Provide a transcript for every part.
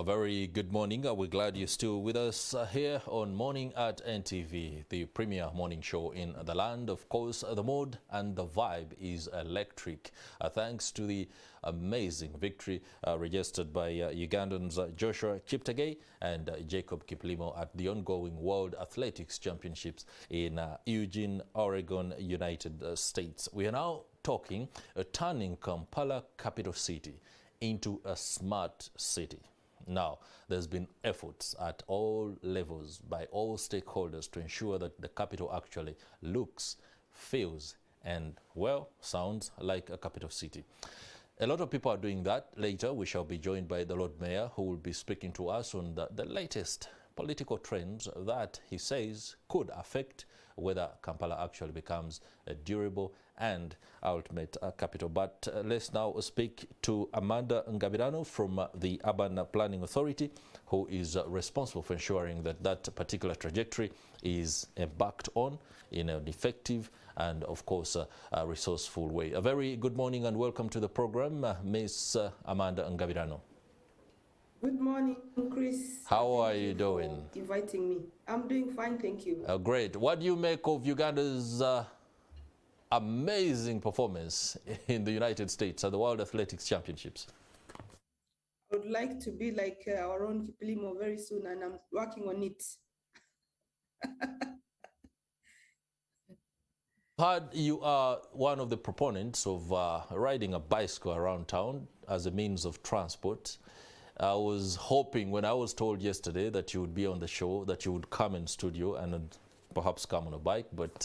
A very good morning. We're glad you're still with us here on Morning at NTV, the premier morning show in the land. Of course, the mood and the vibe is electric. Thanks to the amazing victory registered by Ugandans Joshua Cheptegei and Jacob Kiplimo at the ongoing World Athletics Championships in Eugene, Oregon, United States. We are now talking turning Kampala, capital city, into a smart city. Now, there's been efforts at all levels by all stakeholders to ensure that the capital actually looks, feels, and, well, sounds like a capital city. A lot of people are doing that. Later, we shall be joined by the Lord Mayor, who will be speaking to us on the latest political trends that he says could affect whether Kampala actually becomes a durable and ultimate capital. But let's now speak to Amanda Ngabirano from the Urban Planning Authority, who is responsible for ensuring that that particular trajectory is embarked on in an effective and, of course, a resourceful way. A very good morning and welcome to the program, Ms. Amanda Ngabirano. Good morning, Chris. How are you doing? Inviting me. I'm doing fine, thank you. Great. What do you make of Uganda's amazing performance in the United States at the World Athletics Championships? I would like to be like our own Kiplimo very soon, and I'm working on it. You are one of the proponents of riding a bicycle around town as a means of transport. I was hoping, when I was told yesterday that you would be on the show, that you would come in studio and perhaps come on a bike, but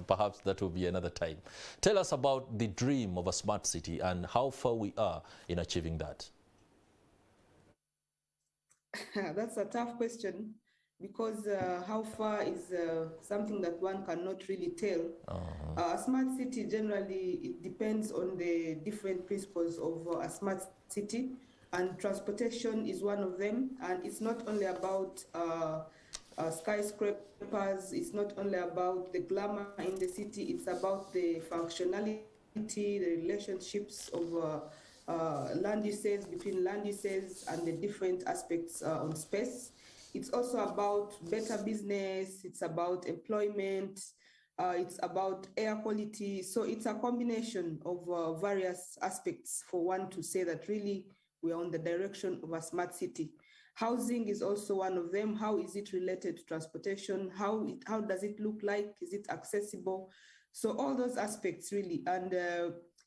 perhaps that will be another time. Tell us about the dream of a smart city and how far we are in achieving that. That's a tough question, because how far is something that one cannot really tell. A smart city, generally, it depends on the different principles of a smart city. And transportation is one of them. And it's not only about skyscrapers, it's not only about the glamour in the city, it's about the functionality, the relationships of land uses, between land uses, and the different aspects on space. It's also about better business, it's about employment, it's about air quality. So it's a combination of various aspects for one to say that really we are on the direction of a smart city. Housing is also one of them. How is it related to transportation? How does it look like? Is it accessible? So all those aspects really. And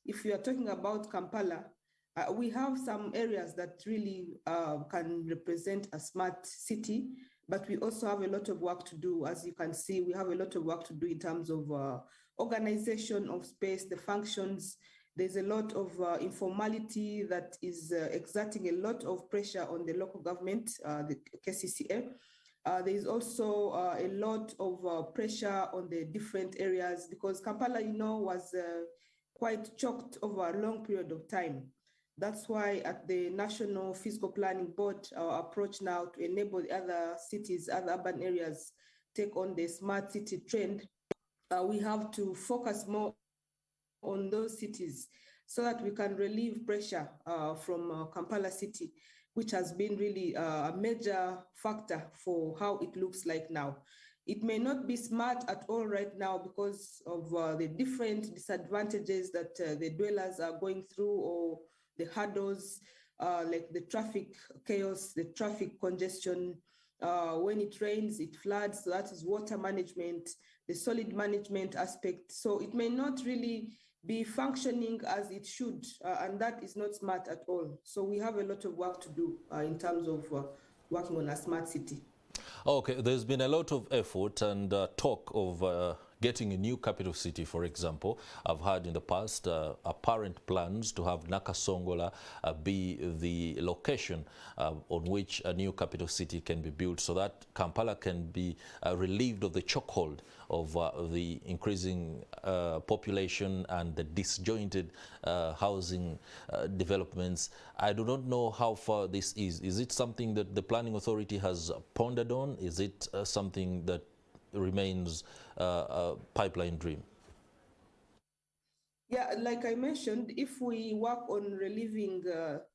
if we are talking about Kampala, we have some areas that really can represent a smart city, but we also have a lot of work to do. As you can see, we have a lot of work to do in terms of organization of space, the functions. There's a lot of informality that is exerting a lot of pressure on the local government, the KCCA. There is also a lot of pressure on the different areas, because Kampala, was quite choked over a long period of time. That's why at the National Physical Planning Board, our approach now to enable other cities, other urban areas take on the smart city trend, we have to focus more on those cities so that we can relieve pressure from Kampala city, which has been really a major factor for how it looks like now. It may not be smart at all right now because of the different disadvantages that the dwellers are going through, or the hurdles, like the traffic chaos, the traffic congestion. When it rains, it floods, so that is water management, the solid management aspect. So it may not really be functioning as it should, and that is not smart at all. So we have a lot of work to do in terms of working on a smart city. Okay, there's been a lot of effort and talk of getting a new capital city, for example. I've heard in the past apparent plans to have Nakasongola be the location on which a new capital city can be built, so that Kampala can be relieved of the chokehold of the increasing population and the disjointed housing developments. I do not know how far this is. Is it something that the Planning Authority has pondered on? Is it something that remains a pipeline dream? Yeah, like I mentioned, if we work on relieving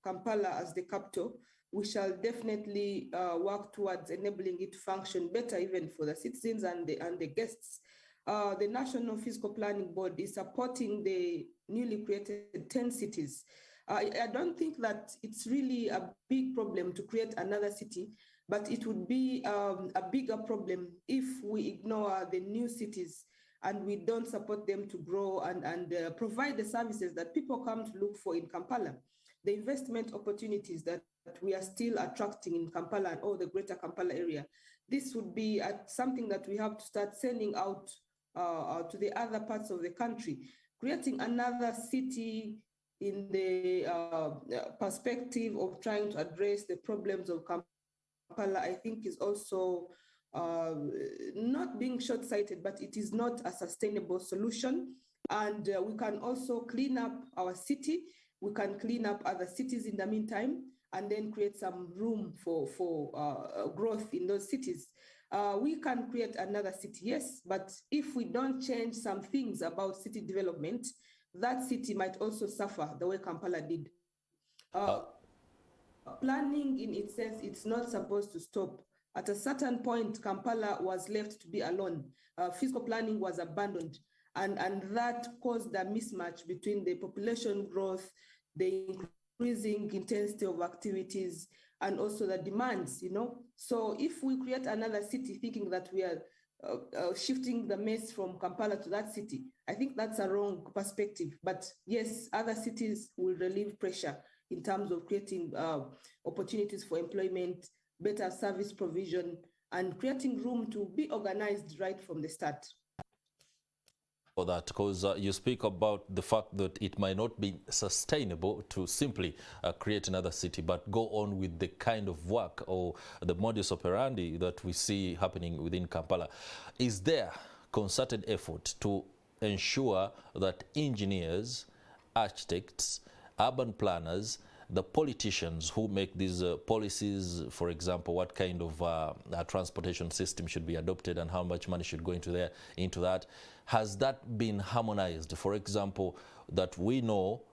Kampala as the capital, we shall definitely work towards enabling it to function better, even for the citizens and the guests. The National Fiscal Planning Board is supporting the newly created 10 cities. I don't think that it's really a big problem to create another city, but it would be a bigger problem if we ignore the new cities and we don't support them to grow and provide the services that people come to look for in Kampala. The investment opportunities that we are still attracting in Kampala and all the greater Kampala area. This would be something that we have to start sending out to the other parts of the country. Creating another city in the perspective of trying to address the problems of Kampala, I think is also not being short-sighted, but it is not a sustainable solution. And we can also clean up our city. We can clean up other cities in the meantime, and then create some room for growth in those cities. We can create another city, yes, but if we don't change some things about city development, that city might also suffer the way Kampala did. Planning in itself, it's not supposed to stop. At a certain point, Kampala was left to be alone. Fiscal planning was abandoned, and that caused a mismatch between the population growth, the increasing intensity of activities, and also the demands, you know. So if we create another city thinking that we are shifting the mess from Kampala to that city, I think that's a wrong perspective. But yes, other cities will relieve pressure in terms of creating opportunities for employment, better service provision, and creating room to be organized right from the start. For that, because you speak about the fact that it might not be sustainable to simply create another city, but go on with the kind of work or the modus operandi that we see happening within Kampala. Is there concerted effort to ensure that engineers, architects, urban planners, the politicians who make these policies, for example, what kind of transportation system should be adopted and how much money should go into that, has that been harmonized? For example, that we know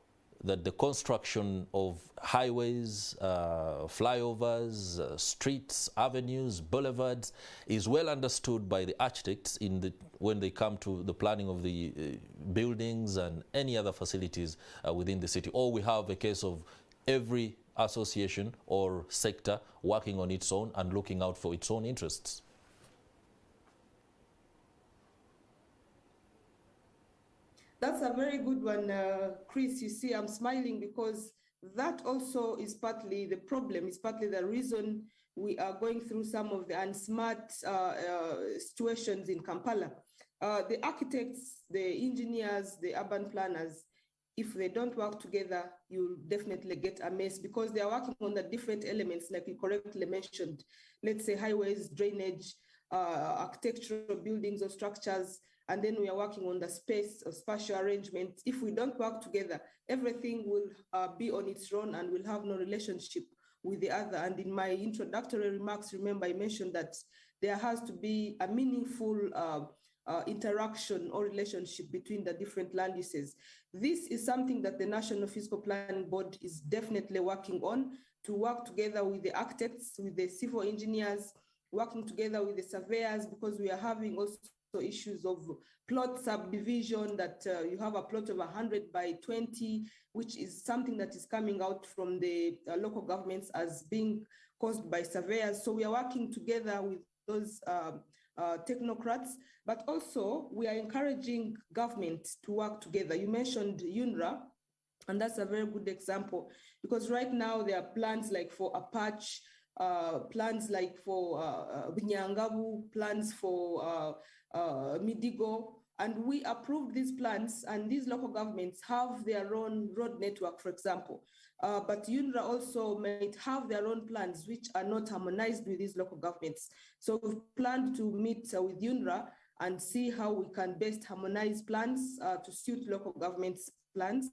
that the construction of highways, flyovers, streets, avenues, boulevards is well understood by the architects when they come to the planning of the buildings and any other facilities within the city. Or we have a case of every association or sector working on its own and looking out for its own interests. That's a very good one, Chris. You see, I'm smiling because that also is partly the problem, is partly the reason we are going through some of the unsmart situations in Kampala. The architects, the engineers, the urban planners, if they don't work together, you'll definitely get a mess because they are working on the different elements, like you correctly mentioned. Let's say highways, drainage, architectural buildings or structures, and then we are working on the space or spatial arrangement. If we don't work together, everything will be on its own and will have no relationship with the other. And in my introductory remarks, remember I mentioned that there has to be a meaningful interaction or relationship between the different land uses. This is something that the National Fiscal Planning Board is definitely working on, to work together with the architects, with the civil engineers, working together with the surveyors, because we are having also issues of plot subdivision, that you have a plot of 100 by 20, which is something that is coming out from the local governments as being caused by surveyors. So we are working together with those technocrats, but also we are encouraging government to work together. You mentioned UNRWA, and that's a very good example, because right now there are plans like for Apache, plans like for Binyangabu, plans for Midigo, and we approved these plans, and these local governments have their own road network, for example. But UNRWA also might have their own plans which are not harmonized with these local governments. So we've planned to meet with UNRWA and see how we can best harmonize plans to suit local governments' plans,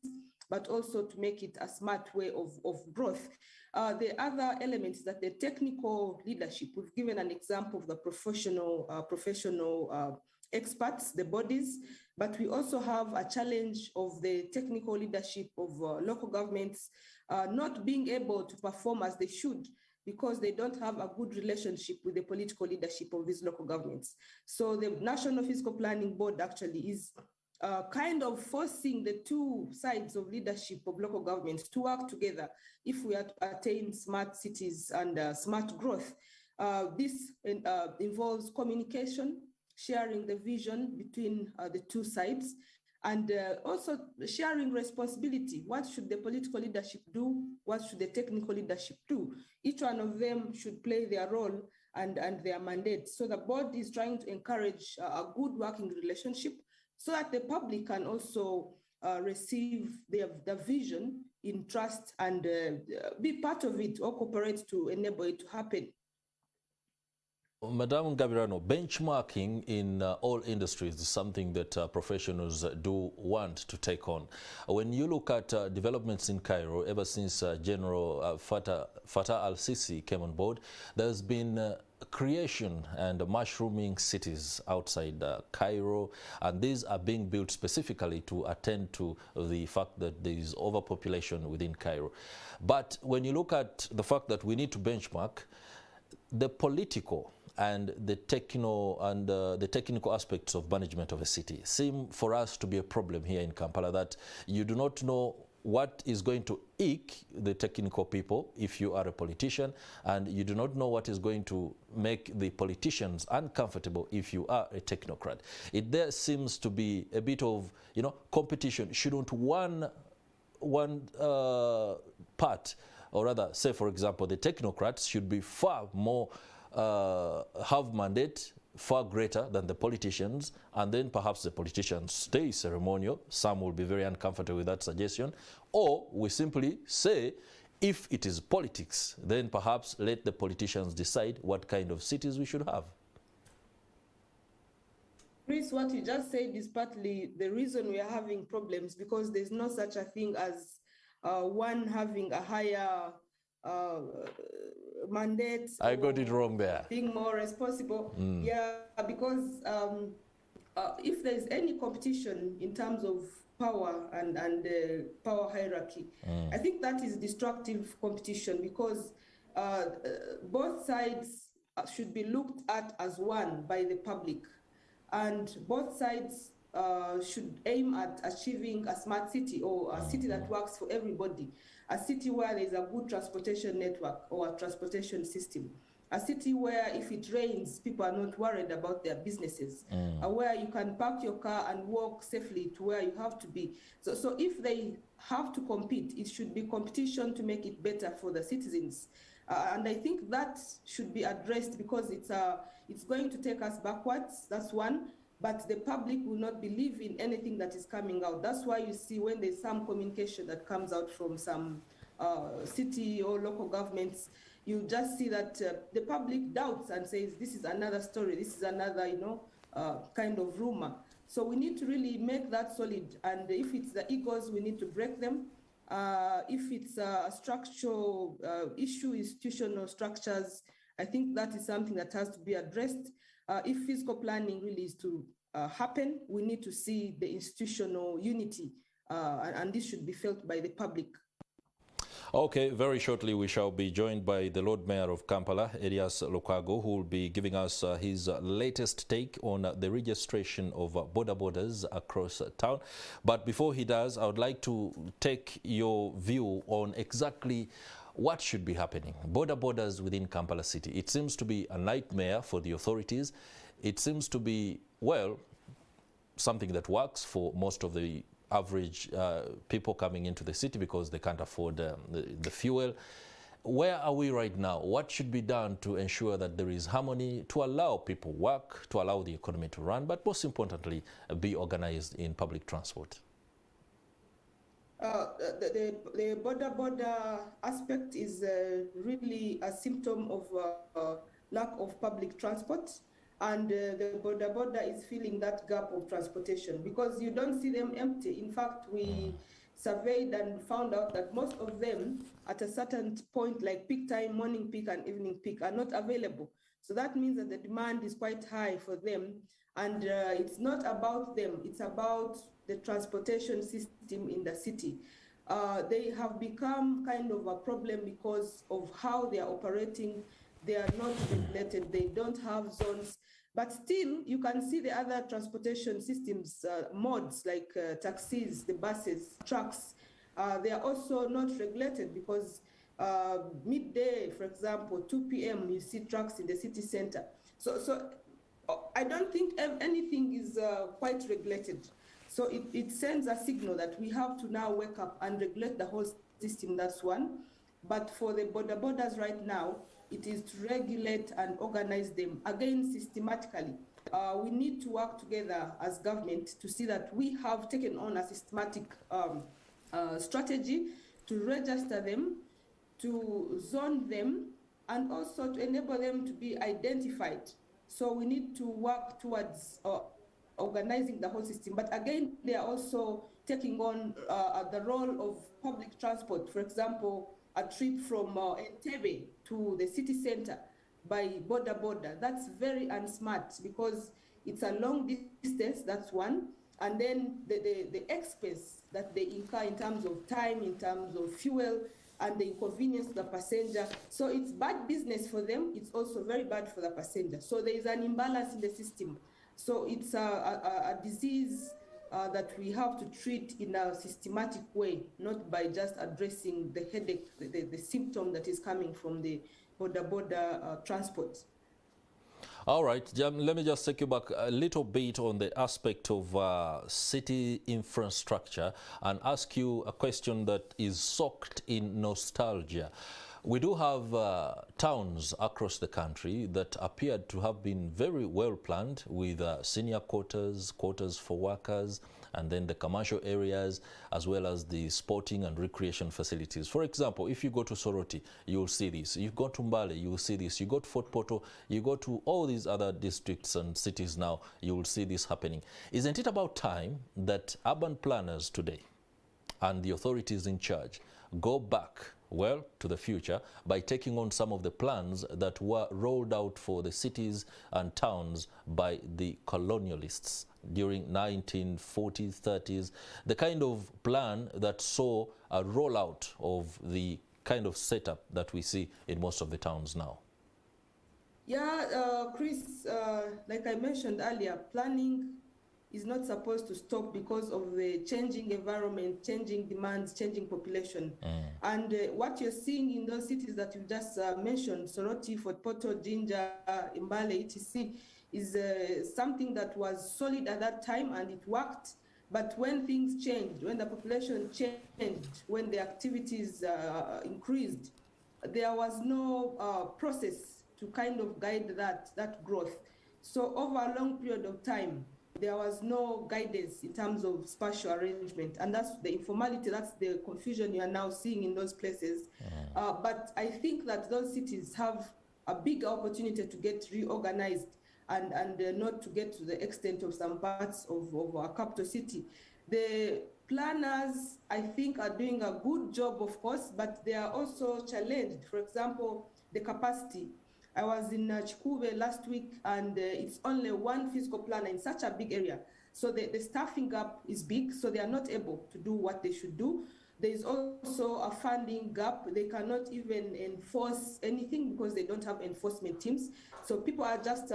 but also to make it a smart way of growth. The other element is that the technical leadership, we've given an example of the professional experts, the bodies, but we also have a challenge of the technical leadership of local governments, not being able to perform as they should because they don't have a good relationship with the political leadership of these local governments. So the National Fiscal Planning Board actually is kind of forcing the two sides of leadership of local governments to work together if we are to attain smart cities and smart growth. This involves communication, sharing the vision between the two sides, and also sharing responsibility. What should the political leadership do? What should the technical leadership do? Each one of them should play their role and their mandate. So the board is trying to encourage a good working relationship so that the public can also receive the vision in trust and be part of it or cooperate to enable it to happen. Madam Ngabirano, benchmarking in all industries is something that professionals do want to take on. When you look at developments in Cairo, ever since General Fattah al-Sisi came on board, there's been creation and mushrooming cities outside Cairo, and these are being built specifically to attend to the fact that there is overpopulation within Cairo. But when you look at the fact that we need to benchmark, the political and the technical aspects of management of a city seem for us to be a problem here in Kampala, that you do not know what is going to eke the technical people if you are a politician, and you do not know what is going to make the politicians uncomfortable if you are a technocrat. There seems to be a bit of, competition. Shouldn't one part, or rather, say for example, the technocrats should be far more have mandate far greater than the politicians, and then perhaps the politicians stay ceremonial. Some will be very uncomfortable with that suggestion. Or we simply say, if it is politics, then perhaps let the politicians decide what kind of cities we should have. Chris, what you just said is partly the reason we are having problems, because there's no such a thing as one having a higher mandate. I got it wrong there. Being more responsible. Yeah, because if there's any competition in terms of power and power hierarchy, I think that is destructive competition, because both sides should be looked at as one by the public, and both sides should aim at achieving a smart city, or a city that works for everybody, a city where there's a good transportation network or a transportation system, a city where if it rains, people are not worried about their businesses, where you can park your car and walk safely to where you have to be. So if they have to compete, it should be competition to make it better for the citizens. And I think that should be addressed, because it's going to take us backwards, that's one. But the public will not believe in anything that is coming out. That's why you see when there's some communication that comes out from some city or local governments, you just see that the public doubts and says, this is another story, this is another, kind of rumor. So we need to really make that solid. And if it's the egos, we need to break them. If it's a structural issue, institutional structures, I think that is something that has to be addressed. If fiscal planning really is to happen, we need to see the institutional unity, and this should be felt by the public. Okay, very shortly we shall be joined by the Lord Mayor of Kampala, Erias Lukwago, who will be giving us his latest take on the registration of Boda Bodas across town. But before he does, I would like to take your view on exactly what should be happening. Boda Bodas within Kampala City. It seems to be a nightmare for the authorities. It seems to be, well, something that works for most of the average people coming into the city because they can't afford the fuel. Where are we right now? What should be done to ensure that there is harmony, to allow people work, to allow the economy to run, but most importantly, be organized in public transport? The Boda Boda aspect is really a symptom of lack of public transport, and the Boda Boda is filling that gap of transportation, because you don't see them empty. In fact, we surveyed and found out that most of them at a certain point, like peak time, morning peak and evening peak, are not available. So that means that the demand is quite high for them, and it's not about them, it's about the transportation system in the city. they have become kind of a problem because of how they are operating. They are not regulated, they don't have zones, but still you can see the other transportation systems, modes like taxis, the buses, trucks, they are also not regulated because midday, for example, 2 p.m., you see trucks in the city center. So I don't think anything is quite regulated. So it sends a signal that we have to now wake up and regulate the whole system, that's one. But for the Boda Bodas right now, it is to regulate and organize them, again, systematically. We need to work together as government to see that we have taken on a systematic strategy to register them, to zone them, and also to enable them to be identified. So we need to work towards organizing the whole system. But again, they are also taking on the role of public transport. For example, a trip from Entebbe to the city center by Boda Boda. That's very unsmart because it's a long distance, that's one. And then the expense that they incur in terms of time, in terms of fuel, and the inconvenience to the passenger. So it's bad business for them. It's also very bad for the passenger. So there is an imbalance in the system. So it's a disease that we have to treat in a systematic way, not by just addressing the headache, the symptom that is coming from the Boda Boda transport. All right, let me just take you back a little bit on the aspect of city infrastructure and ask you a question that is soaked in nostalgia. We do have towns across the country that appeared to have been very well planned with senior quarters, quarters for workers, and then the commercial areas, as well as the sporting and recreation facilities. For example, if you go to Soroti, you'll see this. You go to Mbale, you'll see this. You go to Fort Portal, you go to all these other districts and cities now, you will see this happening. Isn't it about time that urban planners today and the authorities in charge go back, well, to the future by taking on some of the plans that were rolled out for the cities and towns by the colonialists during 1940s, 30s, the kind of plan that saw a rollout of the kind of setup that we see in most of the towns now? Yeah, Chris, like I mentioned earlier, planning is not supposed to stop because of the changing environment, changing demands, changing population. And what you're seeing in those cities that you just mentioned, Soroti, Fort Portal, Jinja, Mbale, etc., is something that was solid at that time and it worked. But when things changed, when the population changed, when the activities increased, there was no process to kind of guide that growth. So over a long period of time, there was no guidance in terms of spatial arrangement. And that's the informality, that's the confusion you are now seeing in those places. But I think that those cities have a big opportunity to get reorganized and not to get to the extent of some parts of our capital city. The planners, I think, are doing a good job, of course, but they are also challenged. For example, the capacity. I was in Chikube last week, and it's only one physical planner in such a big area. So the staffing gap is big, so they are not able to do what they should do. There is also a funding gap. They cannot even enforce anything because they don't have enforcement teams. So people are just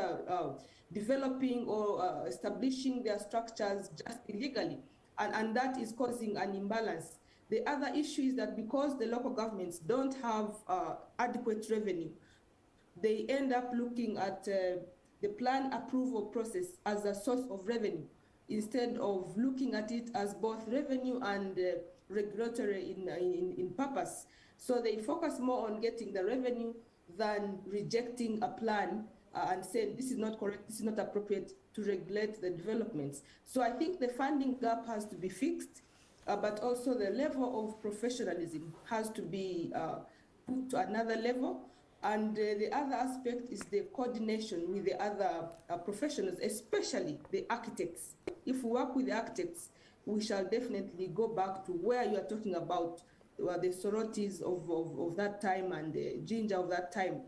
developing or establishing their structures just illegally. And that is causing an imbalance. The other issue is that because the local governments don't have adequate revenue, they end up looking at the plan approval process as a source of revenue instead of looking at it as both revenue and regulatory in purpose. So they focus more on getting the revenue than rejecting a plan and saying this is not correct, this is not appropriate to regulate the developments. So I think the funding gap has to be fixed, but also the level of professionalism has to be put to another level. And the other aspect is the coordination with the other professionals, especially the architects. If we work with the architects, we shall definitely go back to where you are talking about the Sorotis of that time and the Jinja of that time.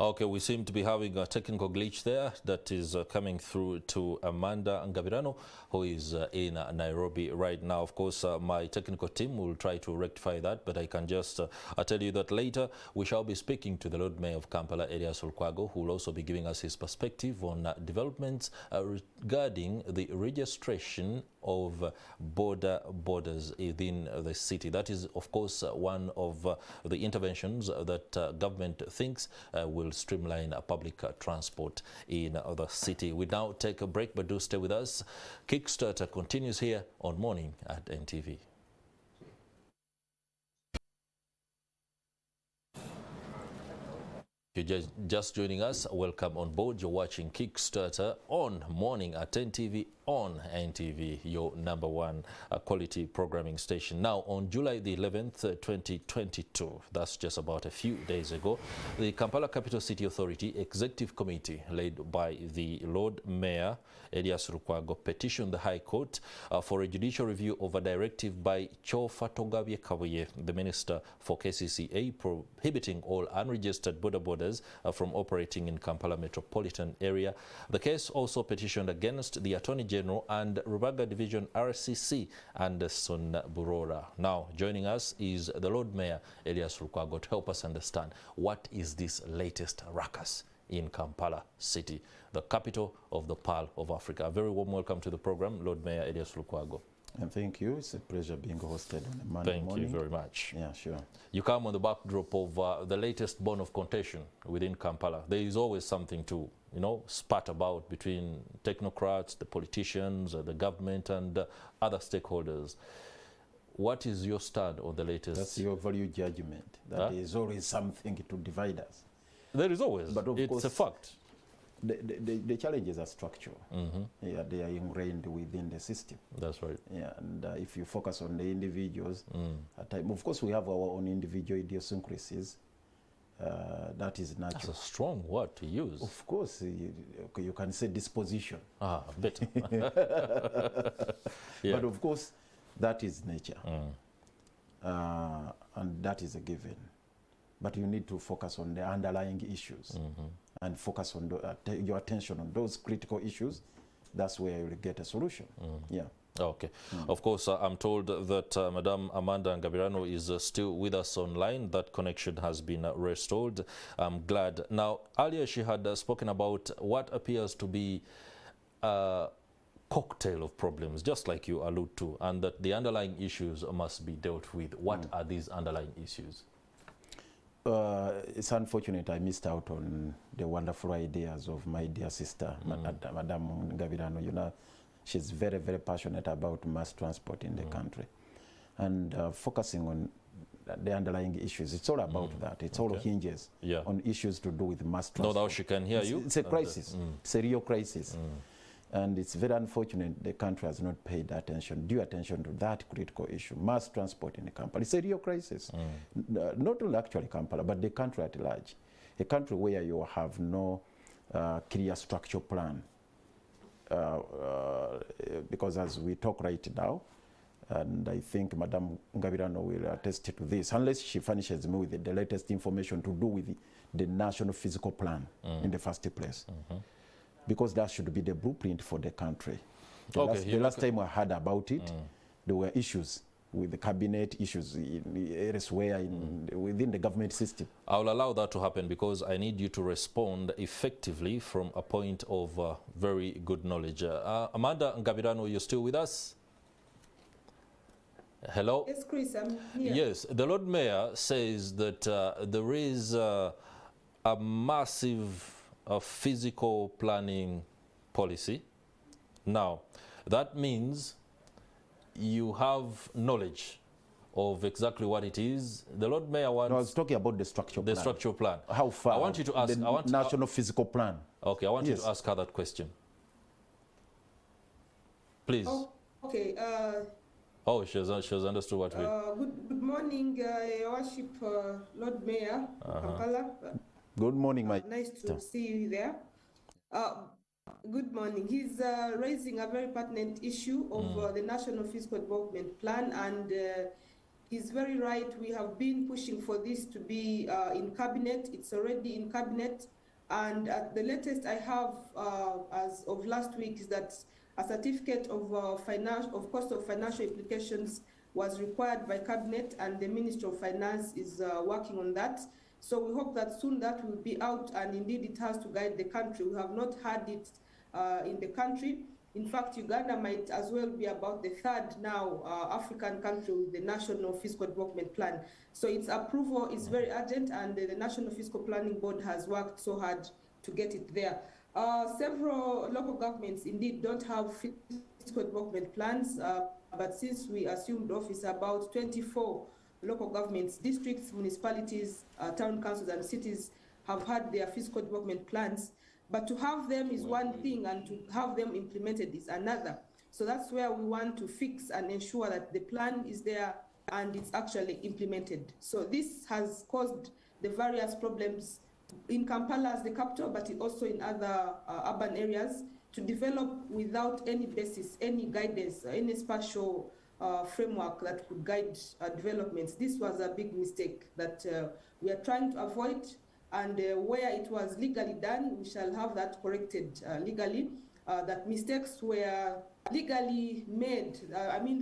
Okay, we seem to be having a technical glitch there that is coming through to Amanda Ngabirano, who is in Nairobi right now. Of course, my technical team will try to rectify that, but I can just tell you that later we shall be speaking to the Lord Mayor of Kampala, Erias Lukwago, who will also be giving us his perspective on developments regarding the registration of border borders within the city. That is, of course, one of the interventions that government thinks will streamline public transport in the city. We now take a break, but do stay with us. Kickstarter continues here on Morning at NTV. If you're just joining us, welcome on board. You're watching Kickstarter on Morning at NTV on NTV, your #1 quality programming station. Now, on July the 11th, 2022, that's just about a few days ago, the Kampala Capital City Authority Executive Committee, led by the Lord Mayor Erias Lukwago, petitioned the High Court for a judicial review of a directive by Chofa Togabye Kabuye, the Minister for KCCA, prohibiting all unregistered border borders from operating in Kampala metropolitan area. The case also petitioned against the Attorney General and Rubaga Division RCC Anderson Burora. Now, joining us is the Lord Mayor Erias Lukwago to help us understand what is this latest ruckus in Kampala City, the capital of the Pearl of Africa. A very warm welcome to the program, Lord Mayor Erias Lukwago. And thank you. It's a pleasure being hosted on a Monday morning. Thank you very much. Yeah, sure. You come on the backdrop of the latest bone of contention within Kampala. There is always something to, spat about between technocrats, the politicians, the government, and other stakeholders. What is your stand on the latest? That's your value judgment. That is always something to divide us. There is always, but it's a fact. The challenges are structural. Yeah, they are ingrained within the system. That's right. Yeah, and if you focus on the individuals, at time, of course we have our own individual idiosyncrasies. That is natural. That's a strong word to use. Of course, you can say disposition. Ah, better. Yeah. But of course, that is nature. And that is a given. But you need to focus on the underlying issues and focus on your attention on those critical issues. That's where you will get a solution. Yeah. Okay. Of course, I'm told that Madam Amanda Ngabirano is still with us online. That connection has been restored. I'm glad. Now, earlier she had spoken about what appears to be a cocktail of problems, just like you allude to, and that the underlying issues must be dealt with. What are these underlying issues? It's unfortunate I missed out on the wonderful ideas of my dear sister, Madam Ngabirano. She's very, very passionate about mass transport in the country. And focusing on the underlying issues, it's all about that. It's all hinges on issues to do with mass transport. No doubt she can hear you. It's a crisis. It's a real crisis. And it's very unfortunate the country has not paid due attention to that critical issue, mass transport in Kampala. It's a real crisis. Not only actually Kampala, but the country at large. A country where you have no clear structural plan. Because as we talk right now, and I think Madam Ngabirano will attest to this, unless she furnishes me with the latest information to do with the national physical plan in the first place. Because that should be the blueprint for the country. The last time I heard about it, there were issues with the cabinet, issues elsewhere within the government system. I'll allow that to happen because I need you to respond effectively from a point of very good knowledge. Amanda Ngabirano, you're still with us? Hello? Yes, Chris, I'm here. Yes, the Lord Mayor says that there is a massive physical planning policy. Now, that means you have knowledge of exactly what it is. The Lord Mayor wants... No, I was talking about the structural plan. The structural plan. How far? I want you to ask... The national physical plan. Okay, I want you to ask her that question. Please. Oh, okay. Oh, she has understood what we... Good morning, Your Worship, Lord Mayor Kampala. Good morning, my... Nice to see you there. Good morning. He's raising a very pertinent issue of the National Fiscal Development Plan, and he's very right. We have been pushing for this to be in cabinet. It's already in cabinet. And the latest I have as of last week is that a certificate of cost of financial implications was required by cabinet, and the Ministry of Finance is working on that. So we hope that soon that will be out, and indeed it has to guide the country. We have not had it in the country. In fact, Uganda might as well be about the third now African country with the National Fiscal Development Plan. So its approval is very urgent, and the National Fiscal Planning Board has worked so hard to get it there. Several local governments indeed don't have fiscal development plans, but since we assumed office, about 24 local governments, districts, municipalities, town councils, and cities have had their fiscal development plans. But to have them is one thing, and to have them implemented is another. So that's where we want to fix and ensure that the plan is there and it's actually implemented. So this has caused the various problems in Kampala as the capital, but also in other urban areas, to develop without any basis, any guidance, any spatial framework that could guide developments. This was a big mistake that we are trying to avoid. And where it was legally done, we shall have that corrected legally, that mistakes were legally made,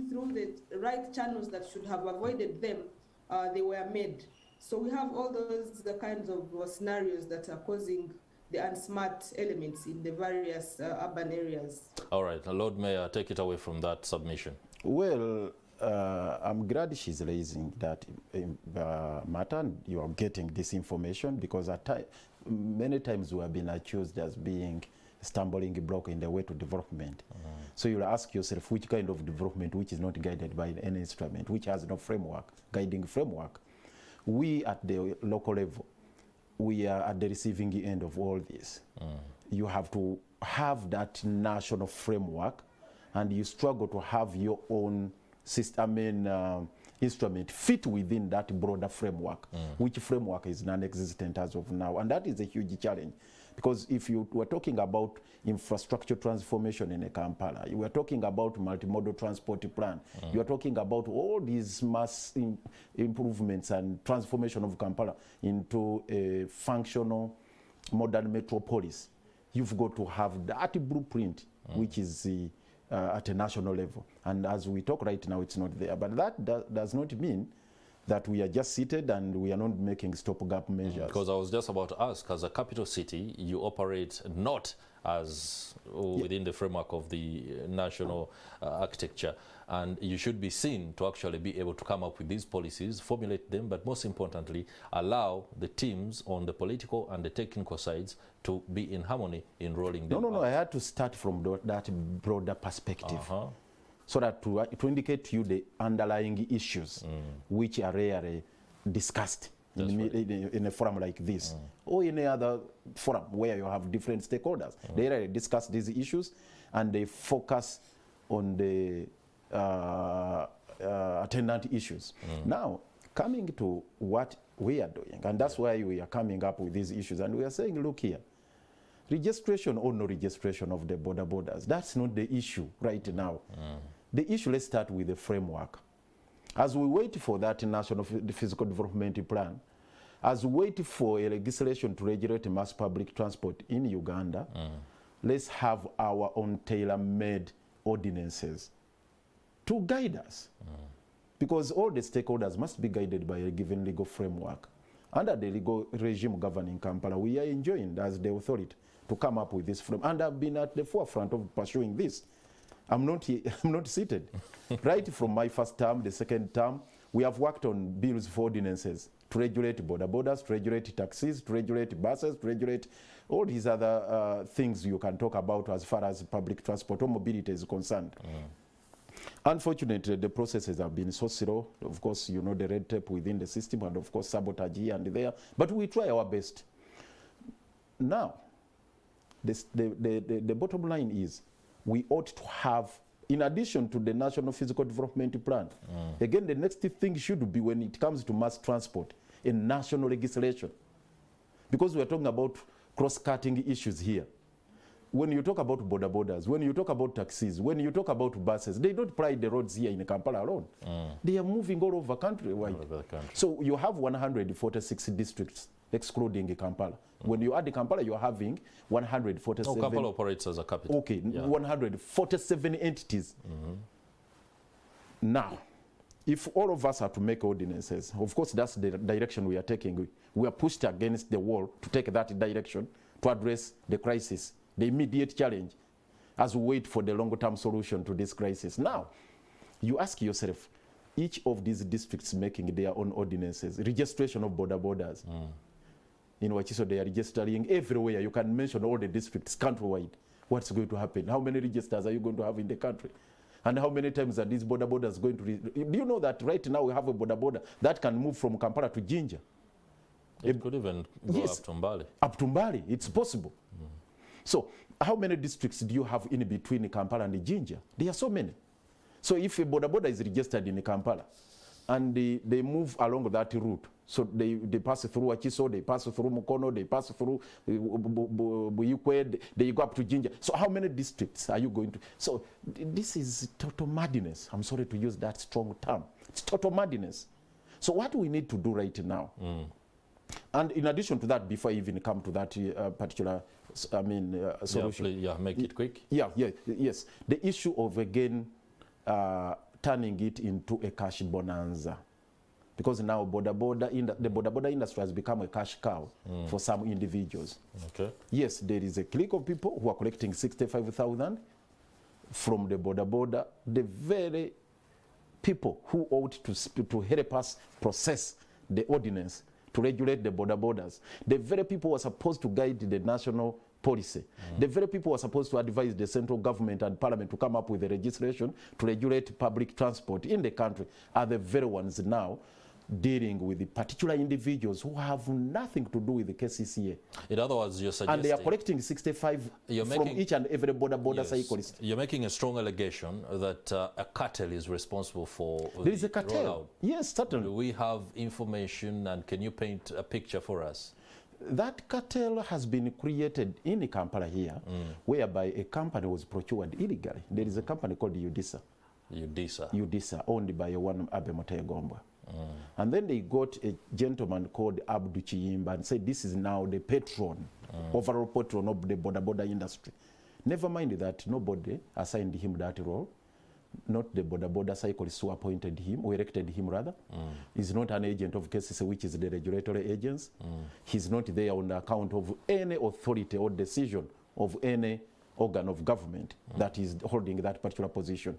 through the right channels that should have avoided them, they were made. So we have all the kinds of scenarios that are causing the unsmart elements in the various urban areas. All right, Lord Mayor, take it away from that submission. Well, I'm glad she's raising that matter, and you are getting this information, because many times we have been accused as being a stumbling block in the way to development. So you'll ask yourself, which kind of development which is not guided by any instrument, which has no framework, guiding framework? We at the local level, we are at the receiving end of all this. You have to have that national framework, and you struggle to have your own system, instrument fit within that broader framework, which framework is non-existent as of now. And that is a huge challenge, because if you were talking about infrastructure transformation in Kampala, you were talking about multimodal transport plan, you are talking about all these mass improvements and transformation of Kampala into a functional modern metropolis, you've got to have that blueprint, which is at a national level. And as we talk right now, it's not there. But that does not mean that we are just seated and we are not making stopgap measures. Because I was just about to ask, as a capital city, you operate not as within the framework of the national architecture, and you should be seen to actually be able to come up with these policies, formulate them, but most importantly, allow the teams on the political and the technical sides to be in harmony in rolling them out. I had to start from that broader perspective. So that to indicate to you the underlying issues which are rarely discussed in a forum like this, or in any other forum where you have different stakeholders. They rarely discuss these issues, and they focus on the attendant issues. Now, coming to what we are doing, and that's why we are coming up with these issues, and we are saying, look here, registration or no registration of the Boda Bodas, that's not the issue right now. The issue, let's start with the framework. As we wait for that national physical development plan, as we wait for a legislation to regulate mass public transport in Uganda, let's have our own tailor-made ordinances to guide us. Because all the stakeholders must be guided by a given legal framework. Under the legal regime governing Kampala, we are enjoined as the authority to come up with this framework. And I've been at the forefront of pursuing this. I'm not seated. Right from my first term, the second term, we have worked on bills for ordinances to regulate Boda Bodas, to regulate taxis, to regulate buses, to regulate all these other things you can talk about as far as public transport or mobility is concerned. Unfortunately, the processes have been so slow. Of course, you know the red tape within the system, and of course sabotage here and there, but we try our best. Now, the bottom line is, we ought to have, in addition to the National Physical Development Plan, again, the next thing should be, when it comes to mass transport, a national legislation. Because we are talking about cross-cutting issues here. when you talk about Boda Bodas, when you talk about taxis, when you talk about buses, they don't ply the roads here in Kampala alone. They are moving all over countrywide. All over the country. So you have 146 districts excluding Kampala. When you add Kampala, you are having 147. No, Kampala operates as a capital. Okay, 147 entities. Now, if all of us are to make ordinances, of course that's the direction we are taking. We are pushed against the wall to take that direction to address the crisis, the immediate challenge, as we wait for the longer-term solution to this crisis. Now, you ask yourself, each of these districts making their own ordinances, registration of Boda Bodas. In Wachiso, they are registering everywhere. You can mention all the districts countrywide. What's going to happen? How many registers are you going to have in the country? And how many times are these Boda Bodas going to... Do you know that right now we have a Boda Boda that can move from Kampala to Jinja? It could even go up to Mbale. Up to Mbale, it's possible. So how many districts do you have in between Kampala and Jinja? There are so many. So if a Boda Boda is registered in Kampala and they move along that route, so they pass through Wachiso, they pass through Mukono, they pass through Buyukwe, they go up to Jinja. So how many districts are you going to? So this is total madness. I'm sorry to use that strong term. It's total madness. So what we need to do right now, and in addition to that, before I even come to that particular, solution. Yeah, make it quick. Yes. The issue of, again, turning it into a cash bonanza. Because now the Boda Boda industry has become a cash cow for some individuals. Okay. Yes, there is a clique of people who are collecting 65,000 from the Boda Boda. The very people who ought to help us process the ordinance to regulate the Boda Bodas, the very people who are supposed to guide the national policy, the very people who are supposed to advise the central government and parliament to come up with a legislation to regulate public transport in the country, are the very ones now dealing with the particular individuals who have nothing to do with the KCCA. In other words, you're suggesting... And they are collecting 65 from each and every Boda cyclist. You're making a strong allegation that a cartel is responsible for there is a cartel. Rollout. Yes, certainly. Do we have information, and can you paint a picture for us? That cartel has been created in Kampala here, whereby a company was procured illegally. There is a company called UDISA. UDISA, owned by one Abe Motegombwa. And then they got a gentleman called Abdu Chiyimba and said, this is now the patron, overall patron of the Boda Boda industry. Never mind that nobody assigned him that role. Not the Boda Boda cyclists who appointed him, or elected him rather. He's not an agent of KCC, which is the regulatory agency. He's not there on account of any authority or decision of any organ of government that is holding that particular position.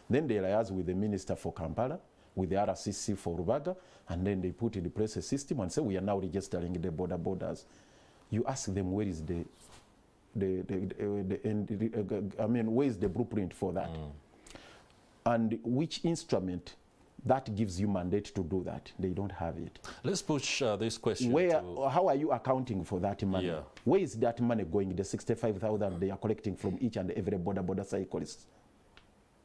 Then they liaise with the minister for Kampala, with the RCC for Rubaga, and then they put in place a system and say, we are now registering the Boda Bodas. You ask them, where is where is the blueprint for that? And which instrument that gives you mandate to do that? They don't have it. Let's push this question. How are you accounting for that money? Where is that money going? The 65,000 they are collecting from each and every Boda Boda cyclist.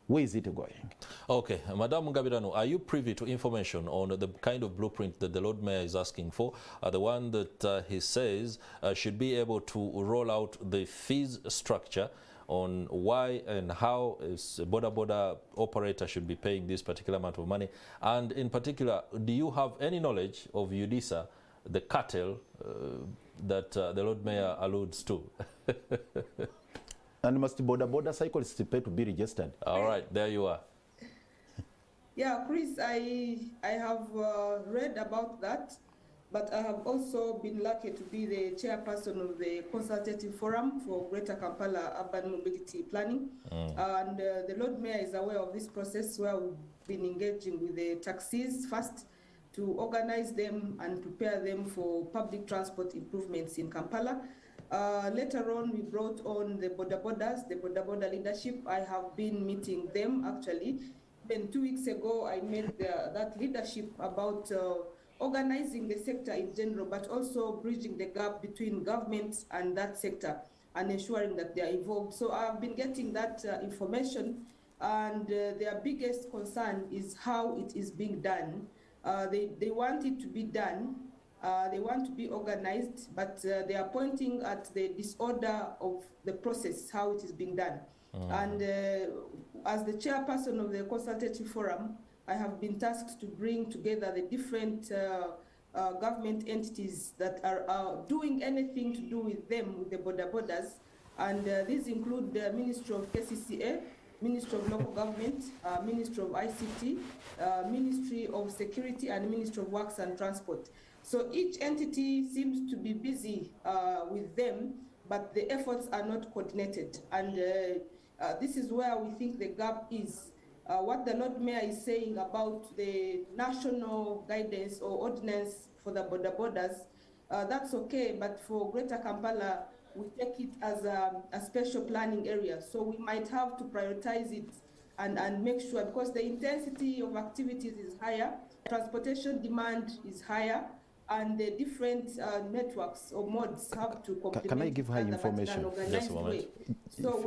Where is it going? Okay, Madam Ngabirano, are you privy to information on the kind of blueprint that the Lord Mayor is asking for? The one that he says should be able to roll out the fees structure on why and how a Boda Boda operator should be paying this particular amount of money. And in particular, do you have any knowledge of UDISA, the cartel that the Lord Mayor alludes to? And must Boda Boda cyclists pay to be registered? All right, there you are. Yeah, Chris, I have read about that, but I have also been lucky to be the chairperson of the Consultative Forum for Greater Kampala Urban Mobility Planning. And the Lord Mayor is aware of this process where we've been engaging with the taxis first to organize them and prepare them for public transport improvements in Kampala. Later on, we brought on the Boda Bodas, the Boda Boda leadership. I have been meeting them actually. Then 2 weeks ago, I met that leadership about organizing the sector in general, but also bridging the gap between governments and that sector and ensuring that they are involved. So I've been getting that information, and their biggest concern is how it is being done. They want it to be done They want to be organized, but they are pointing at the disorder of the process, how it is being done. And as the chairperson of the consultative forum, I have been tasked to bring together the different government entities that are doing anything to do with them, with the Boda Bodas. And these include the Ministry of KCCA, Ministry of Local Government, Ministry of ICT, Ministry of Security, and Ministry of Works and Transport. So each entity seems to be busy with them, but the efforts are not coordinated. And this is where we think the gap is. What the Lord Mayor is saying about the national guidance or ordinance for the Boda Bodas, that's okay, but for Greater Kampala, we take it as a special planning area. So we might have to prioritize it and make sure, because the intensity of activities is higher, transportation demand is higher, and the different networks or modes have to complement. Can I give her information? Just a moment. So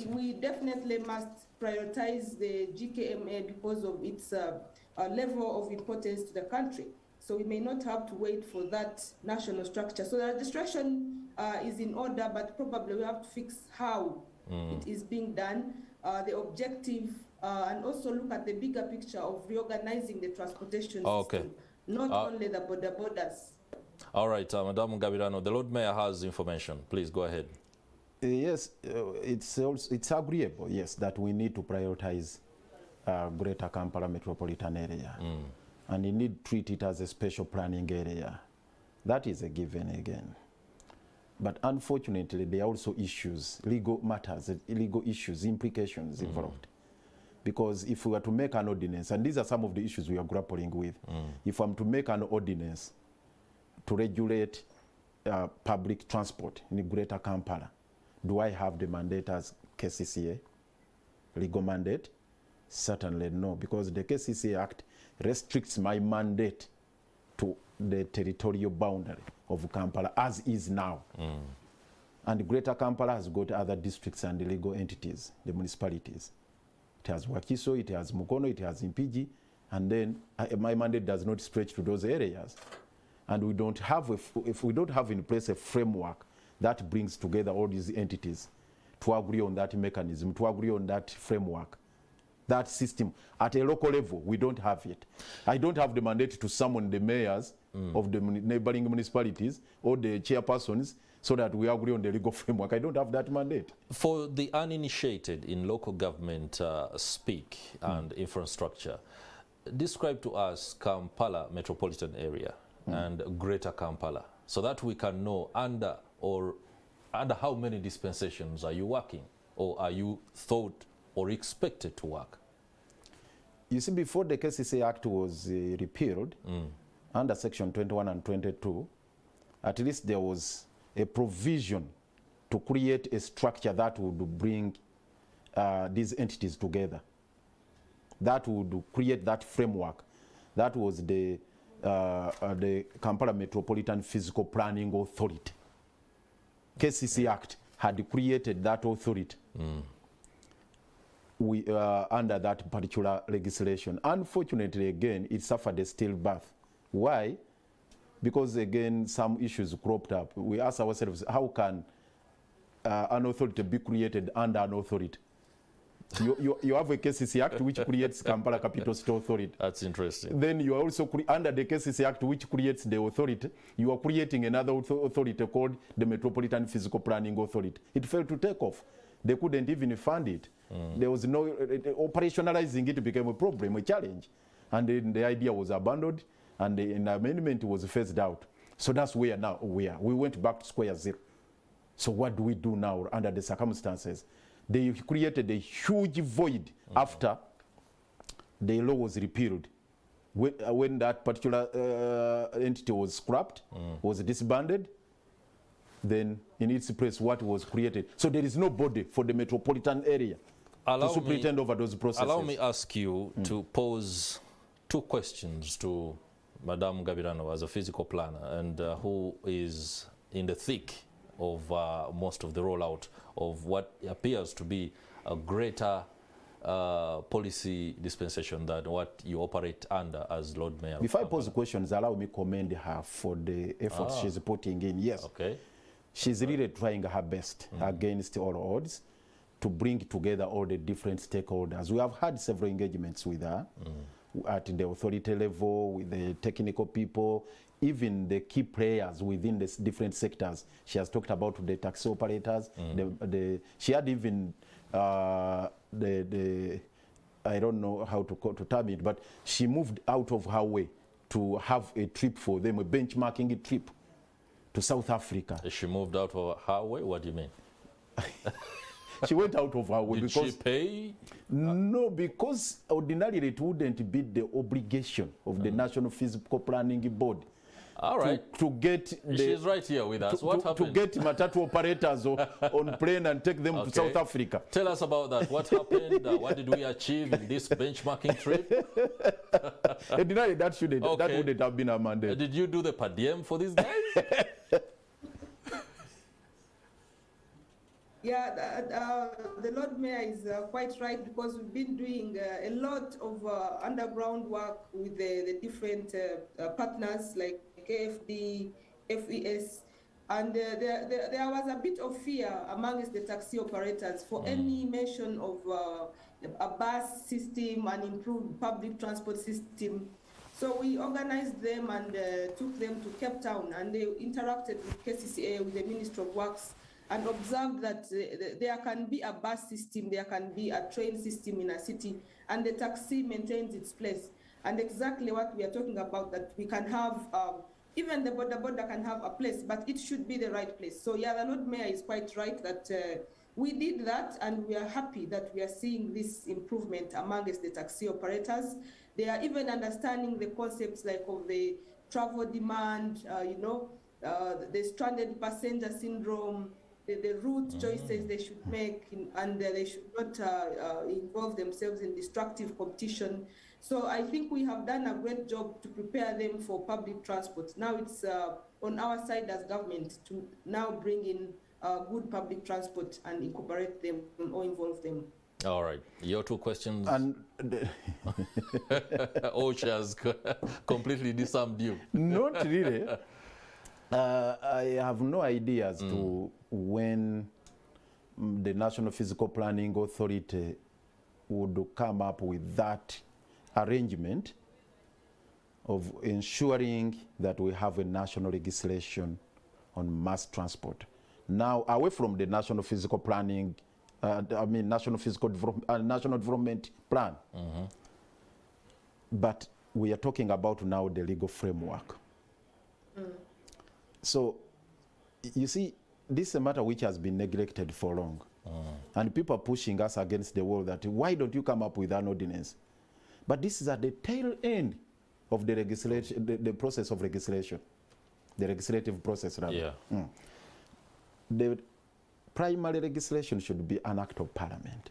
we definitely must prioritize the GKMA because of its level of importance to the country. So we may not have to wait for that national structure. So the registration is in order, but probably we have to fix how it is being done, the objective, and also look at the bigger picture of reorganizing the transportation system, not only the Boda Bodas. All right, Madam Ngabirano, the Lord Mayor has information. Please go ahead. Yes, it's agreeable, yes, that we need to prioritize Greater Kampala metropolitan area. And you need to treat it as a special planning area. That is a given again. But unfortunately, there are also issues, legal matters, legal issues, implications involved. Because if we were to make an ordinance, and these are some of the issues we are grappling with, if I'm to make an ordinance to regulate public transport in Greater Kampala, do I have the mandate as KCCA, legal mandate? Certainly no, because the KCCA Act restricts my mandate to the territorial boundary of Kampala as is now. And Greater Kampala has got other districts and legal entities, the municipalities. It has Wakiso, it has Mukono, it has Impigi, and then my mandate does not stretch to those areas. And we don't have, if we don't have in place a framework that brings together all these entities to agree on that mechanism, to agree on that framework, that system, at a local level, we don't have it. I don't have the mandate to summon the mayors of the neighboring municipalities or the chairpersons so that we agree on the legal framework. I don't have that mandate. For the uninitiated in local government speak and infrastructure, describe to us Kampala metropolitan area and Greater Kampala so that we can know under how many dispensations are you working, or are you thought or expected to work? You see, before the KCCA Act was repealed, under Section 21 and 22, at least there was a provision to create a structure that would bring these entities together, that would create that framework. That was the Kampala Metropolitan Physical Planning Authority. KCCA Act had created that authority under that particular legislation. Unfortunately, again, it suffered a stillbirth. Why? Because, again, some issues cropped up. We ask ourselves, how can an authority be created under an authority? You have a KCCA Act which creates Kampala Capital City Authority. That's interesting. Then you are also, under the KCCA Act which creates the authority, you are creating another authority called the Metropolitan Physical Planning Authority. It failed to take off. They couldn't even fund it. There was no, operationalizing it became a problem, a challenge. And then the idea was abandoned and the amendment was phased out. So that's where now we are. We went back to square zero. So what do we do now under the circumstances? They created a huge void after the law was repealed. When that particular entity was scrapped, was disbanded, then in its place what was created. So there is no body for the metropolitan area to superintend over those processes. Allow me ask you to pose two questions to Madame Ngabirano as a physical planner and who is in the thick of most of the rollout of what appears to be a greater policy dispensation than what you operate under as Lord Mayor? Before I pose the questions, allow me commend her for the efforts she's putting in. Yes, okay. She's really trying her best against all odds to bring together all the different stakeholders. We have had several engagements with her at the authority level, with the technical people, even the key players within the different sectors. She has talked about the taxi operators. She had even I don't know how to term it, but she moved out of her way to have a trip for them, a benchmarking trip to South Africa. She moved out of her way? What do you mean? She went out of her way. Did because she pay? No, because ordinarily it wouldn't be the obligation of the National Physical Planning Board. All right. To get she's right here with us. What happened? To get matatu operators on plane and take them to South Africa. Tell us about that. What happened? What did we achieve in this benchmarking trip? Ordinarily that wouldn't have been a mandate. Did you do the per diem for these guys? Yeah, the Lord Mayor is quite right, because we've been doing a lot of underground work with the different partners like KFD, FES, and there was a bit of fear amongst the taxi operators for any mention of a bus system and improved public transport system. So we organized them and took them to Cape Town, and they interacted with KCCA, with the Ministry of Works, and observed that there can be a bus system, there can be a train system in a city, and the taxi maintains its place. And exactly what we are talking about, that we can have, even the Boda Boda can have a place, but it should be the right place. So yeah, the Lord Mayor is quite right that we did that, and we are happy that we are seeing this improvement amongst the taxi operators. They are even understanding the concepts like of the travel demand, the stranded passenger syndrome, the route choices they should make, and they should not involve themselves in destructive competition. So I think we have done a great job to prepare them for public transport. Now it's on our side as government to now bring in good public transport and incorporate them or involve them. All right, your two questions. And OSHA's completely disarmed you. Not really. I have no idea as to when the National Physical Planning Authority would come up with that arrangement of ensuring that we have a national legislation on mass transport. Now, away from the National Physical Planning, National Development Plan, but we are talking about now the legal framework. So, you see, this is a matter which has been neglected for long. And people are pushing us against the wall that, why don't you come up with an ordinance? But this is at the tail end of the legislation, the process of legislation, the legislative process, rather. Yeah. The primary legislation should be an act of parliament.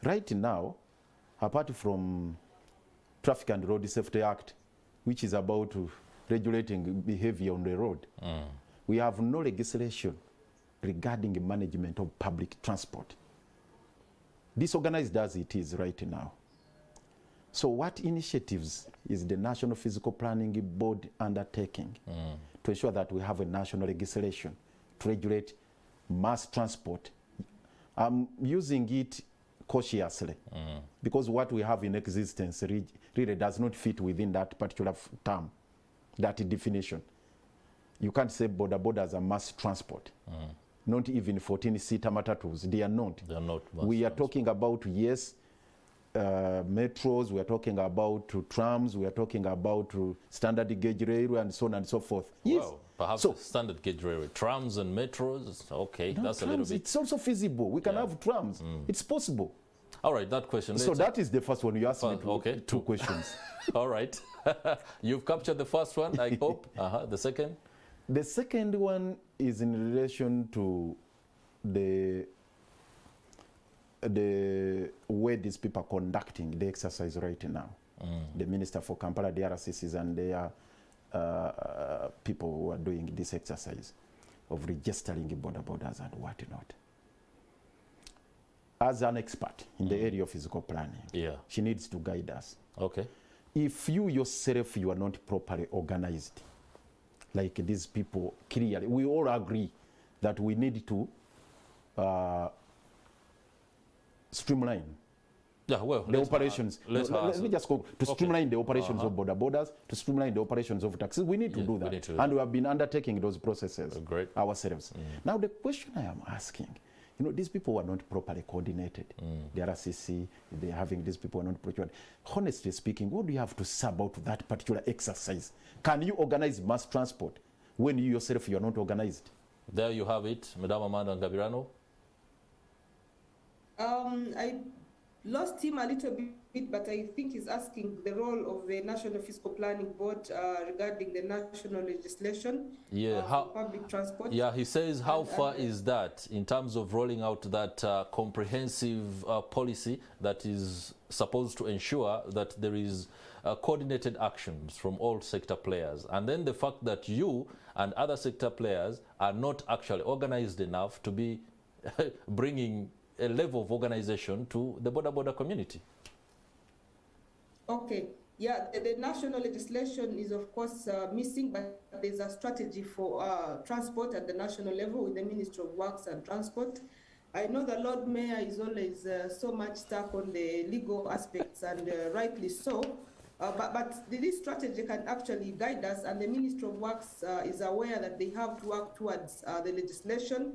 Right now, apart from Traffic and Road Safety Act, which is about regulating behavior on the road, we have no legislation regarding the management of public transport. Disorganized as it is right now. So what initiatives is the National Physical Planning Board undertaking to ensure that we have a national legislation to regulate mass transport? I'm using it cautiously because what we have in existence really does not fit within that particular term, that definition. You can't say Boda Boda as a mass transport. Not even 14-seater matatus. They are not. They are not. We are talking about, yes, metros, we are talking about trams, we are talking about standard gauge railway and so on and so forth. Yes. Wow. Perhaps standard gauge railway, trams and metros. Okay, no, that's trams, a little bit. It's also feasible. We can have trams. It's possible. All right, that question. So that is the first one. You asked me two two questions. All right. You've captured the first one, I hope. The second? The second one is in relation to the way these people are conducting the exercise right now. The Minister for Kampala, the RCCs, and their people who are doing this exercise of registering Boda Bodas and whatnot. as an expert in the area of physical planning, she needs to guide us. Okay. If you yourself, you are not properly organized, like these people clearly, we all agree that we need to streamline the operations. Let me just go to streamline the operations of Boda Bodas, to streamline the operations of taxis. We need to do that. And we have been undertaking those processes ourselves. Now the question I am asking, you know, these people were not properly coordinated. The RCC, they're having these people were not properly. Honestly speaking, what do you have to say about that particular exercise? Can you organize mass transport when you yourself, you are not organized? There you have it, Madam Amanda Ngabirano. I lost him a little bit, but I think he's asking the role of the National Fiscal Planning Board regarding the national legislation for public transport. Yeah, he says how far is that in terms of rolling out that comprehensive policy that is supposed to ensure that there is coordinated actions from all sector players, and then the fact that you and other sector players are not actually organized enough to be bringing a level of organization to the Boda Boda community. Okay, yeah, the national legislation is of course missing, but there's a strategy for transport at the national level with the Ministry of Works and Transport. I know the Lord Mayor is always so much stuck on the legal aspects, and rightly so, but this strategy can actually guide us, and the Ministry of Works is aware that they have to work towards the legislation.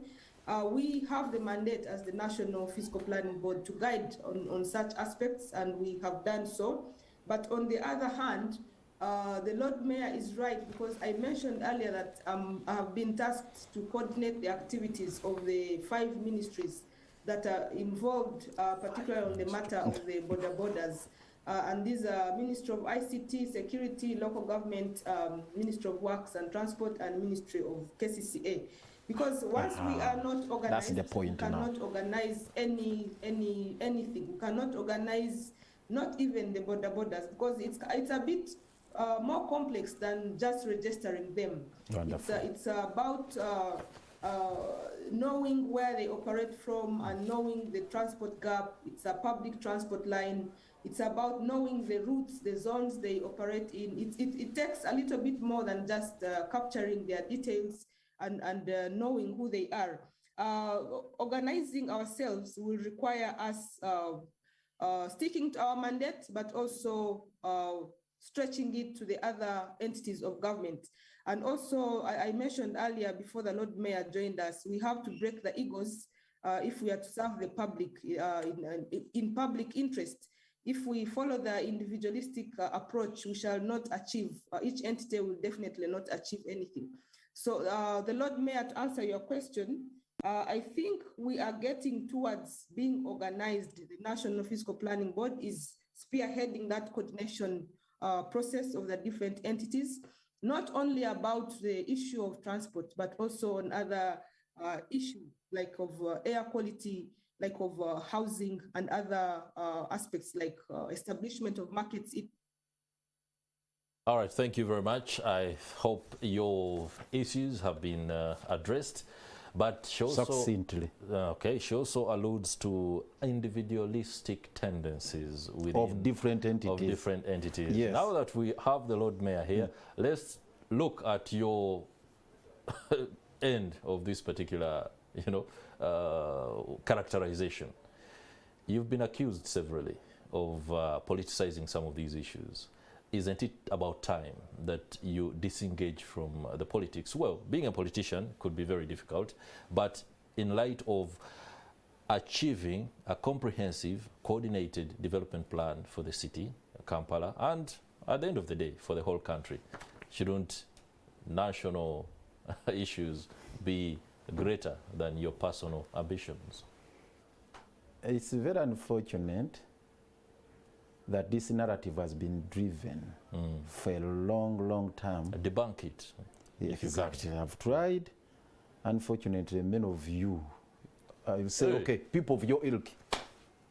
We have the mandate as the National Fiscal Planning Board to guide on such aspects, and we have done so. But on the other hand, the Lord Mayor is right, because I mentioned earlier that I have been tasked to coordinate the activities of the 5 ministries that are involved, particularly on the matter of the Boda Bodas. And these are Ministry of ICT, Security, Local Government, Ministry of Works and Transport, and Ministry of KCCA. Because once we are not organized, we cannot organize anything. We cannot organize not even the Boda Bodas, because it's a bit more complex than just registering them. It's about knowing where they operate from and knowing the transport gap. It's a public transport line. It's about knowing the routes, the zones they operate in. It takes a little bit more than just capturing their details and knowing who they are. Organizing ourselves will require us sticking to our mandate, but also stretching it to the other entities of government. And also, I mentioned earlier, before the Lord Mayor joined us, we have to break the egos if we are to serve the public in public interest. If we follow the individualistic approach, we shall not achieve, each entity will definitely not achieve anything. So the Lord Mayor, to answer your question, I think we are getting towards being organized. The National Fiscal Planning Board is spearheading that coordination process of the different entities, not only about the issue of transport, but also on other issues like of air quality, like of housing and other aspects like establishment of markets. All right, thank you very much. I hope your issues have been addressed. But she also, succinctly. She also alludes to individualistic tendencies within different entities. Yes. Now that we have the Lord Mayor here, let's look at your end of this particular, characterization. You've been accused severally of politicizing some of these issues. Isn't it about time that you disengage from the politics? Well, being a politician could be very difficult, but in light of achieving a comprehensive, coordinated development plan for the city, Kampala, and at the end of the day, for the whole country, shouldn't national issues be greater than your personal ambitions? It's very unfortunate that this narrative has been driven for a long time. Debunk it. Yes, exactly. I've tried. Unfortunately, many of you, you say, okay, people of your ilk,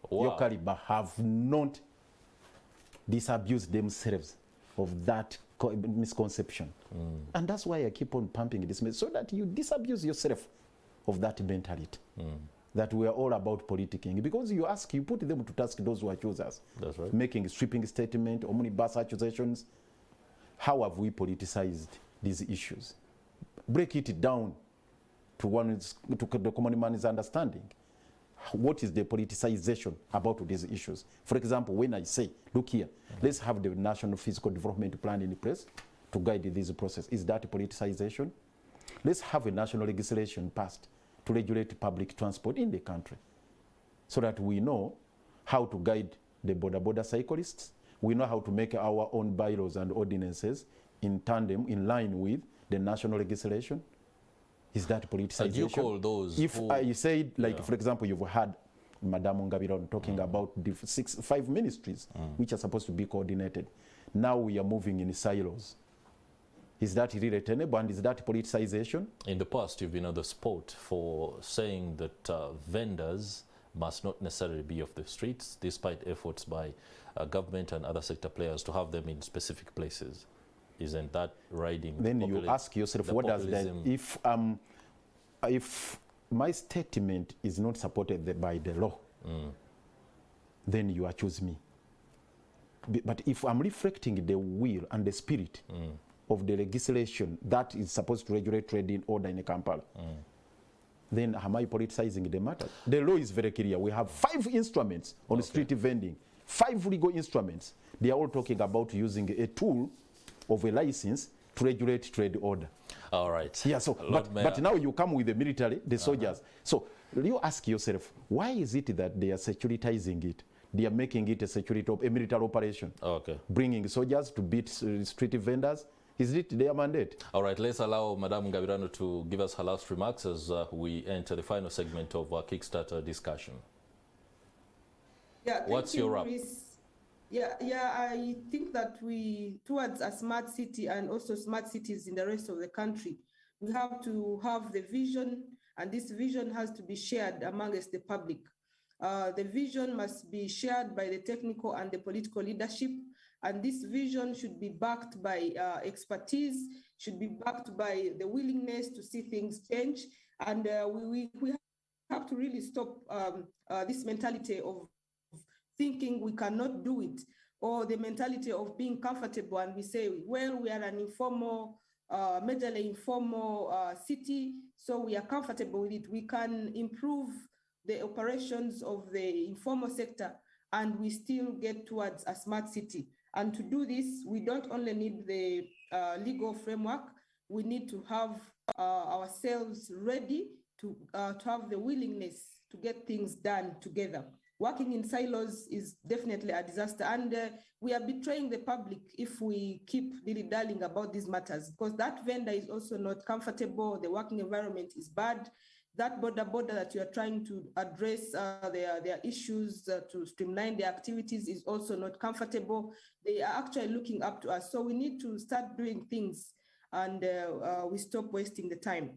your caliber, have not disabused themselves of that misconception. And that's why I keep on pumping this message, so that you disabuse yourself of that mentality. that we are all about politicking, because you put them to task, those who accuse us. That's right. Making sweeping statement, omnibus accusations. How have we politicized these issues? Break it down to the common man's understanding. What is the politicization about these issues? For example, when I say, look here, let's have the National Physical Development Plan in place to guide this process. Is that politicization? Let's have a national legislation passed to regulate public transport in the country so that we know how to guide the Boda Boda cyclists. We know how to make our own bylaws and ordinances in tandem, in line with the national legislation. Is that politicization? Do you call those if I said, like, for example, you've had Madam Ngabirano talking about the 5 ministries which are supposed to be coordinated. Now we are moving in silos. Is that really tenable, and is that politicization? In the past, you've been on the spot for saying that vendors must not necessarily be off the streets, despite efforts by government and other sector players to have them in specific places. Isn't that riding? Then you ask yourself, what does that? If my statement is not supported by the law, then you accuse me. But if I'm reflecting the will and the spirit of the legislation that is supposed to regulate trade in order in Kampala, then am I politicizing the matter? The law is very clear. We have 5 instruments on street vending, 5 legal instruments. They are all talking about using a tool of a license to regulate trade order. All right. Yeah, so, but now you come with the military, the soldiers. So you ask yourself, why is it that they are securitizing it? They are making it a military operation. Okay. Bringing soldiers to beat street vendors. Is it their mandate? All right, let's allow Madam Ngabirano to give us her last remarks as we enter the final segment of our Kickstarter discussion. Yeah, what's your wrap? I think that towards a smart city and also smart cities in the rest of the country, we have to have the vision, and this vision has to be shared amongst the public. The vision must be shared by the technical and the political leadership, and this vision should be backed by expertise, should be backed by the willingness to see things change, and we have to really stop this mentality of thinking we cannot do it, or the mentality of being comfortable and we say, well, we are an informal, majorly informal city, so we are comfortable with it. We can improve the operations of the informal sector and we still get towards a smart city. And to do this, we don't only need the legal framework, we need to have ourselves ready to have the willingness to get things done together. Working in silos is definitely a disaster, and we are betraying the public if we keep dilly-dallying about these matters, because that vendor is also not comfortable, the working environment is bad. That Boda Boda that you are trying to address their issues to streamline their activities is also not comfortable. They are actually looking up to us. So we need to start doing things and we stop wasting the time.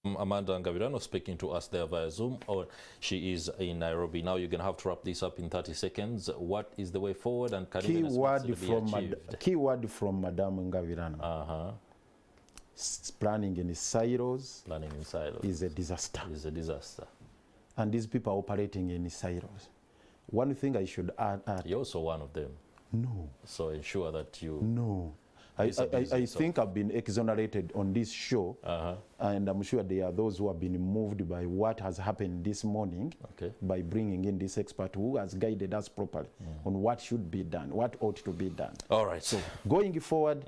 Amanda Ngabirano speaking to us there via Zoom, or she is in Nairobi. Now you're going to have to wrap this up in 30 seconds. What is the way forward, and can key word from Madam Ngabirano. Planning in silos. Planning in silos is a disaster. Is a disaster. And these people are operating in silos. One thing I should add. You're also one of them. No. So ensure that you. No. I think I've been exonerated on this show, and I'm sure there are those who have been moved by what has happened this morning, by bringing in this expert who has guided us properly on what should be done, what ought to be done. All right. So going forward,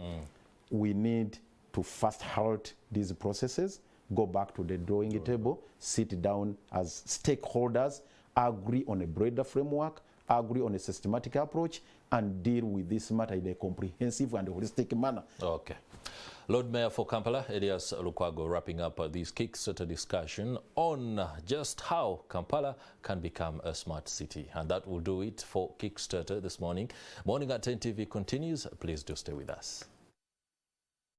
we need to first halt these processes, go back to the drawing table, sit down as stakeholders, agree on a broader framework, agree on a systematic approach, and deal with this matter in a comprehensive and holistic manner. Okay. Lord Mayor for Kampala, Erias Lukwago, wrapping up this Kickstarter discussion on just how Kampala can become a smart city. And that will do it for Kickstarter this morning. Morning at NTV continues. Please do stay with us.